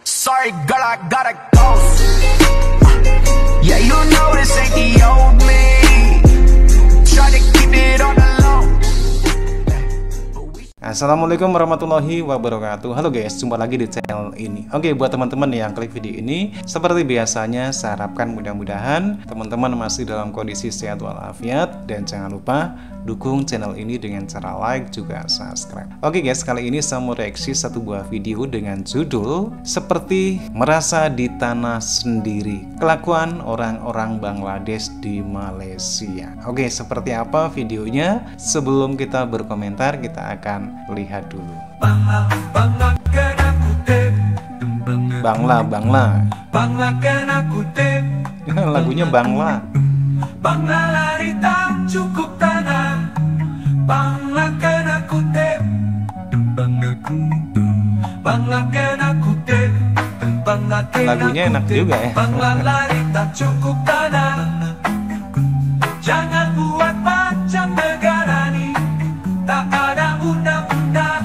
Sorry, girl, I gotta go. Yeah, you know this ain't the old me. Try to keep it on the low. Assalamualaikum warahmatullahi wabarakatuh. Halo guys, jumpa lagi di channel ini. Oke, buat teman-teman yang klik video ini, seperti biasanya saya harapkan mudah-mudahan teman-teman masih dalam kondisi sehat walafiat, dan jangan lupa dukung channel ini dengan cara like juga subscribe. Oke guys, kali ini saya mau reaksi satu buah video dengan judul Seperti Merasa di Tanah Sendiri, Kelakuan Orang-orang Bangladesh di Malaysia. Oke, seperti apa videonya? Sebelum kita berkomentar, kita akan lihat dulu. Bangla lagunya Bangla. Bangla lari tak cukup tanah, Bangla kena kutip, Bangla kena kutip, Bangla kena Lagunya enak juga ya. Bangla lari tak cukup tanah, jangan buat macam negara ni tak ada undang-undang.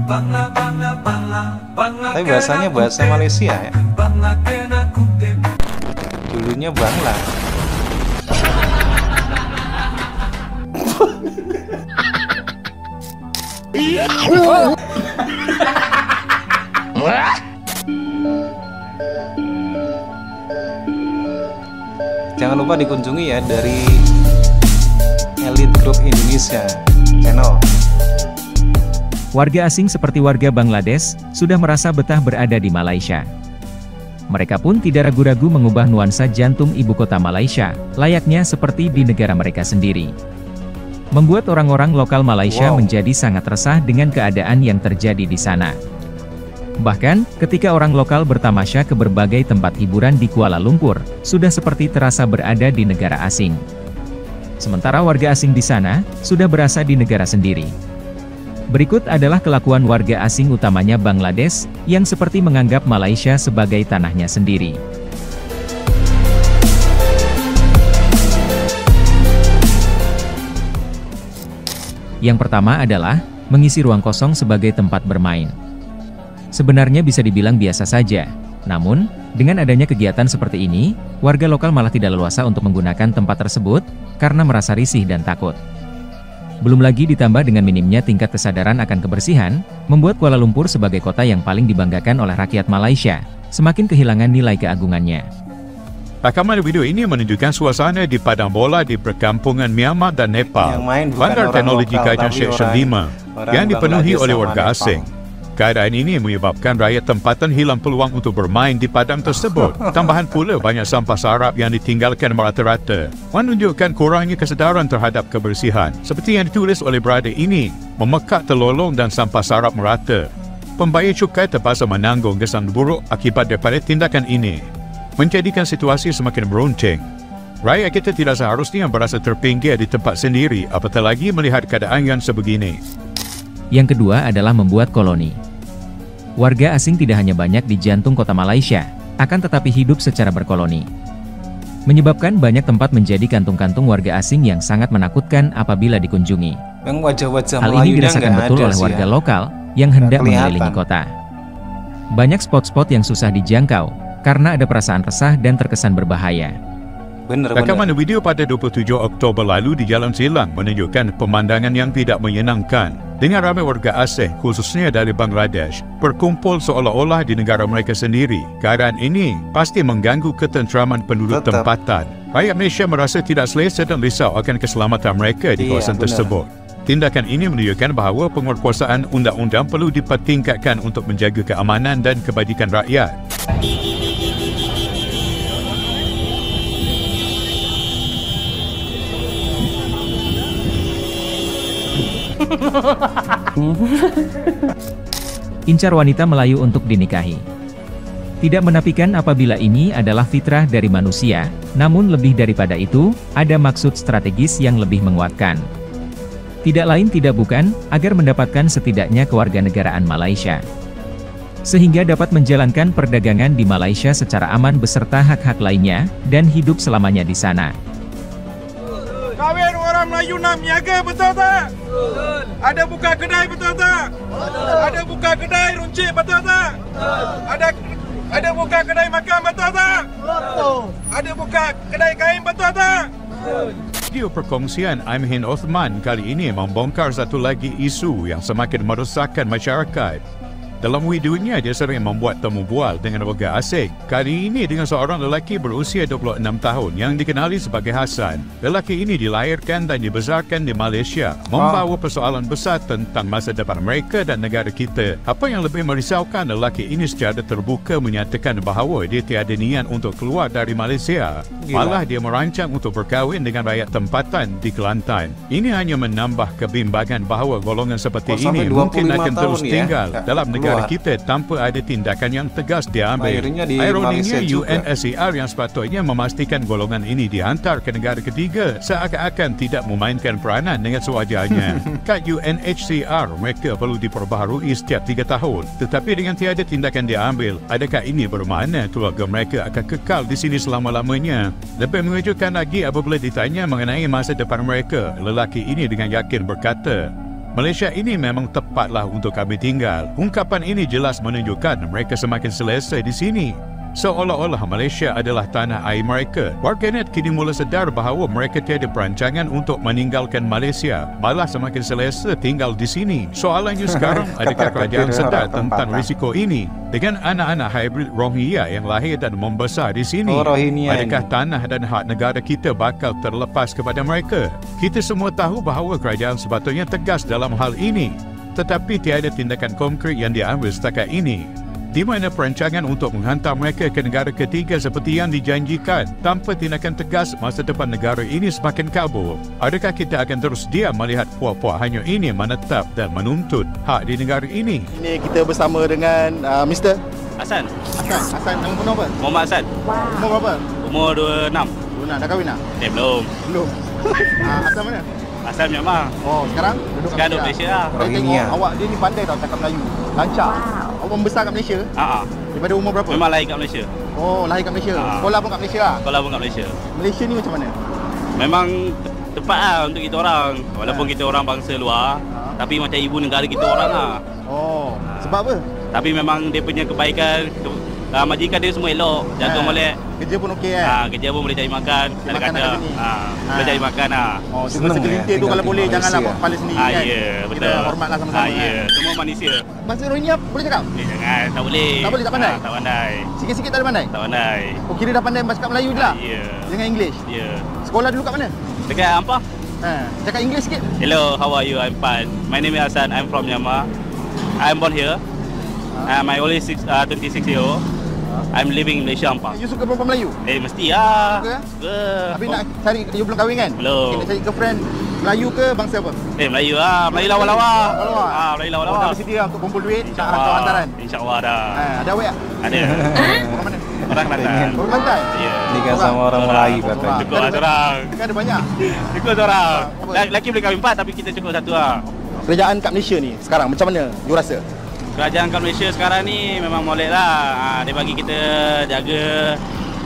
Bangla, Bangla, Bangla, Bangla. Tapi bahasanya bahasa Malaysia ya. Bangla kena kutip. Dulunya Bangla. Jangan lupa dikunjungi ya dari Elite Group Indonesia channel. Warga asing seperti warga Bangladesh sudah merasa betah berada di Malaysia. Mereka pun tidak ragu-ragu mengubah nuansa jantung ibu kota Malaysia, layaknya seperti di negara mereka sendiri. Membuat orang-orang lokal Malaysia menjadi sangat resah dengan keadaan yang terjadi di sana. Bahkan, ketika orang lokal bertamasya ke berbagai tempat hiburan di Kuala Lumpur, sudah seperti terasa berada di negara asing. Sementara warga asing di sana, sudah berasa di negara sendiri. Berikut adalah kelakuan warga asing utamanya Bangladesh, yang seperti menganggap Malaysia sebagai tanahnya sendiri. Yang pertama adalah, mengisi ruang kosong sebagai tempat bermain. Sebenarnya bisa dibilang biasa saja, namun, dengan adanya kegiatan seperti ini, warga lokal malah tidak leluasa untuk menggunakan tempat tersebut, karena merasa risih dan takut. Belum lagi ditambah dengan minimnya tingkat kesadaran akan kebersihan, membuat Kuala Lumpur sebagai kota yang paling dibanggakan oleh rakyat Malaysia, semakin kehilangan nilai keagungannya. Rakaman video ini menunjukkan suasana di padang bola di perkampungan Myanmar dan Nepal, bandar teknologi Kajang Seksyen 5, yang dipenuhi oleh warga asing. Keadaan ini menyebabkan rakyat tempatan hilang peluang untuk bermain di padang tersebut. Tambahan pula banyak sampah sarap yang ditinggalkan merata-rata, menunjukkan kurangnya kesedaran terhadap kebersihan. Seperti yang ditulis oleh berada ini, memekat terlolong dan sampah sarap merata. Pembayar cukai terpaksa menanggung kesan buruk akibat daripada tindakan ini, menjadikan situasi semakin beruncing. Rakyat kita tidak seharusnya berasa terpinggir di tempat sendiri, apatah lagi melihat keadaan yang sebegini. Yang kedua adalah membuat koloni. Warga asing tidak hanya banyak di jantung kota Malaysia, akan tetapi hidup secara berkoloni. Menyebabkan banyak tempat menjadi kantung-kantung warga asing yang sangat menakutkan apabila dikunjungi. Yang wajah-wajah Hal ini dirasakan betul oleh warga lokal yang hendak mengelilingi kota. Banyak spot-spot yang susah dijangkau, karena ada perasaan resah dan terkesan berbahaya. Rakaman video pada 27 Oktober lalu di Jalan Silang menunjukkan pemandangan yang tidak menyenangkan, dengan ramai warga asing, khususnya dari Bangladesh, berkumpul seolah-olah di negara mereka sendiri. Keadaan ini pasti mengganggu ketenteraman penduduk tempatan. Rakyat Malaysia merasa tidak selesa dan risau akan keselamatan mereka di kawasan tersebut. Tindakan ini menunjukkan bahawa penguatkuasaan undang-undang perlu dipertingkatkan untuk menjaga keamanan dan kebajikan rakyat. Incar wanita Melayu untuk dinikahi. Tidak menafikan apabila ini adalah fitrah dari manusia, namun lebih daripada itu, ada maksud strategis yang lebih menguatkan. Tidak lain tidak bukan, agar mendapatkan setidaknya kewarganegaraan Malaysia. Sehingga dapat menjalankan perdagangan di Malaysia secara aman beserta hak-hak lainnya, dan hidup selamanya di sana. Kawin orang Orang Melayu nak niaga, betul tak? Betul. Ada buka kedai, betul tak? Betul. Ada buka kedai runcit, betul tak? Betul. Ada buka kedai makan, betul tak? Betul. Ada buka kedai kain, betul tak? Betul. Video perkongsian Aimhin Othman kali ini membongkar satu lagi isu yang semakin merosakkan masyarakat. Dalam videonya, dia sering membuat temu bual dengan warga asing. Kali ini dengan seorang lelaki berusia 26 tahun yang dikenali sebagai Hassan. Lelaki ini dilahirkan dan dibesarkan di Malaysia, membawa persoalan besar tentang masa depan mereka dan negara kita. Apa yang lebih merisaukan, lelaki ini secara terbuka menyatakan bahawa dia tiada niat untuk keluar dari Malaysia. Malah dia merancang untuk berkahwin dengan rakyat tempatan di Kelantan. Ini hanya menambah kebimbangan bahawa golongan seperti ini mungkin akan terus tinggal dalam negara kita tanpa ada tindakan yang tegas diambil. Ironinya, UNSCR yang sepatutnya memastikan golongan ini dihantar ke negara ketiga seakan-akan tidak memainkan peranan dengan sewajarnya. Kat UNHCR, mereka perlu diperbaharui setiap 3 tahun. Tetapi dengan tiada tindakan diambil, adakah ini bermakna keluarga mereka akan kekal di sini selama-lamanya? Lebih mengejutkan lagi apabila ditanya mengenai masa depan mereka, lelaki ini dengan yakin berkata, Malaysia ini memang tepatlah untuk kami tinggal. Ungkapan ini jelas menunjukkan mereka semakin selesa di sini. Seolah-olah Malaysia adalah tanah air mereka. Warganet kini mula sedar bahawa mereka tiada perancangan untuk meninggalkan Malaysia, malah semakin selesa tinggal di sini. Soalannya sekarang, adakah kerajaan sedar tentang risiko ini? Dengan anak-anak hybrid Rohingya yang lahir dan membesar di sini, adakah tanah dan hak negara kita bakal terlepas kepada mereka? Kita semua tahu bahawa kerajaan sepatutnya tegas dalam hal ini, tetapi tiada tindakan konkret yang diambil setakat ini, di mana perancangan untuk menghantar mereka ke negara ketiga seperti yang dijanjikan. Tanpa tindakan tegas, masa depan negara ini semakin kabur. Adakah kita akan terus diam melihat puak-puak hanya ini menetap dan menuntut hak di negara ini? Ini kita bersama dengan Mr. Hassan. Hassan, nama penuh apa? Muhammad Hassan. Umur berapa? Umur 26. 26, dah kahwin tak? Belum. Belum. Asal mana? Asal Myanmar. Oh, sekarang? Sekarang duduk Malaysia lah. Saya tengok awak dia ni pandai tau cakap Melayu. Lancar. Awak membesar kat Malaysia? Daripada umur berapa? Memang lahir kat Malaysia. Oh, lahir kat Malaysia. Sekolah pun kat Malaysia lah? Sekolah pun kat Malaysia. Malaysia ni macam mana? Memang tepat lah untuk kita orang. Walaupun kita orang bangsa luar, tapi macam ibu negara kita orang lah. Oh, sebab apa? Tapi memang dia punya kebaikan, majikan dia semua elok. Jaga molek. Kerja pun okey kan? Kerja pun boleh cari makan. Cari makan kat sini? Boleh cari makan lah. Oh, segelintir tu kalau boleh janganlah buat kepala sendiri kan? Ya, betul. Kita hormatlah sama-sama kan? Semua manusia. Bahasa Rohingya boleh cakap? Jangan, tak boleh. Tak boleh, tak pandai? Tak pandai. Sikit-sikit tak ada pandai? Tak pandai. Oh, kira dah pandai cakap Melayu je lah? Ya. Dengan English? Ya. Sekolah dulu kat mana? Dekat Ampah. Cakap English sikit. Hello, how are you? I'm fine. My name is Hassan. I'm from Myanmar. I'm born here. I'm only 26 years old. I'm living in Malaysia, Ampang. You suka perempuan Melayu? Mesti lah. Suka? Suka. Tapi nak cari, you belum kahwin kan? Belum. Kita cari girlfriend Melayu ke bangsa apa? Melayu lah. Melayu lawa-lawa. Melayu lawa-lawa. Dah bersedia untuk kumpul duit, tak hantar hantaran? InsyaAllah dah. Ada awet tak? Ada. Orang mana? Orang Kelantan. Orang Kelantan? Ya. Nikah sama orang Melayu katanya. Cukup lah seorang. Kan ada banyak? Cukup seorang. Lelaki boleh kahwin 4 tapi kita cukup 1 lah. Kerajaan kat Malaysia ni sekarang macam mana you rasa? Kerajaan kat Malaysia sekarang ni memang molek lah. Dia bagi kita jaga,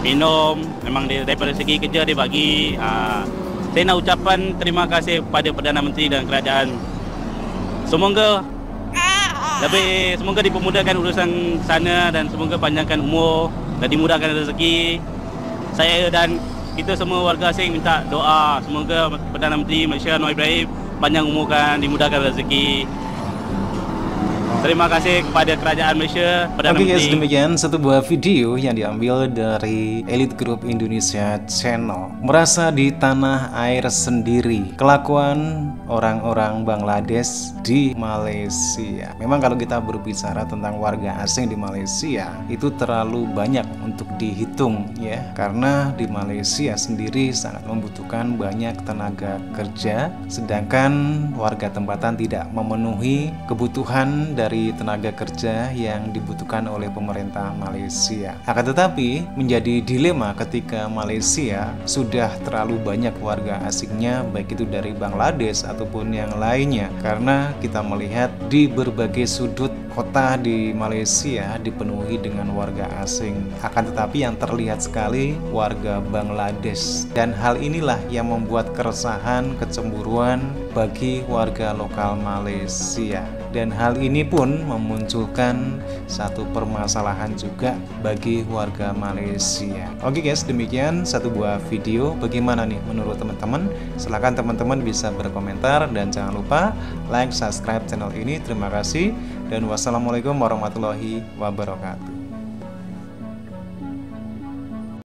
minum. Memang dia, daripada segi kerja dia bagi. Saya nak ucapan terima kasih kepada Perdana Menteri dan kerajaan. Semoga dipermudahkan urusan sana dan semoga panjangkan umur dan dimudahkan rezeki. Saya dan kita semua warga asing minta doa. Semoga Perdana Menteri Malaysia Anwar Ibrahim panjang umurkan, dimudahkan rezeki. Terima kasih kepada kerajaan Malaysia. Oke guys, demikian satu buah video yang diambil dari Elite Group Indonesia Channel. Merasa di tanah air sendiri, kelakuan orang-orang Bangladesh di Malaysia. Memang kalau kita berbicara tentang warga asing di Malaysia, itu terlalu banyak untuk dihitung ya. Karena di Malaysia sendiri sangat membutuhkan banyak tenaga kerja, sedangkan warga tempatan tidak memenuhi kebutuhan dari tenaga kerja yang dibutuhkan oleh pemerintah Malaysia. Akan tetapi menjadi dilema ketika Malaysia sudah terlalu banyak warga asingnya, baik itu dari Bangladesh ataupun yang lainnya, karena kita melihat di berbagai sudut kota di Malaysia dipenuhi dengan warga asing. Akan tetapi yang terlihat sekali warga Bangladesh, dan hal inilah yang membuat keresahan, kecemburuan bagi warga lokal Malaysia. Dan hal ini pun memunculkan satu permasalahan juga bagi warga Malaysia. Oke guys, demikian satu buah video. Bagaimana nih menurut teman-teman? Silahkan teman-teman bisa berkomentar, dan jangan lupa like, subscribe channel ini. Terima kasih, dan wassalamualaikum warahmatullahi wabarakatuh.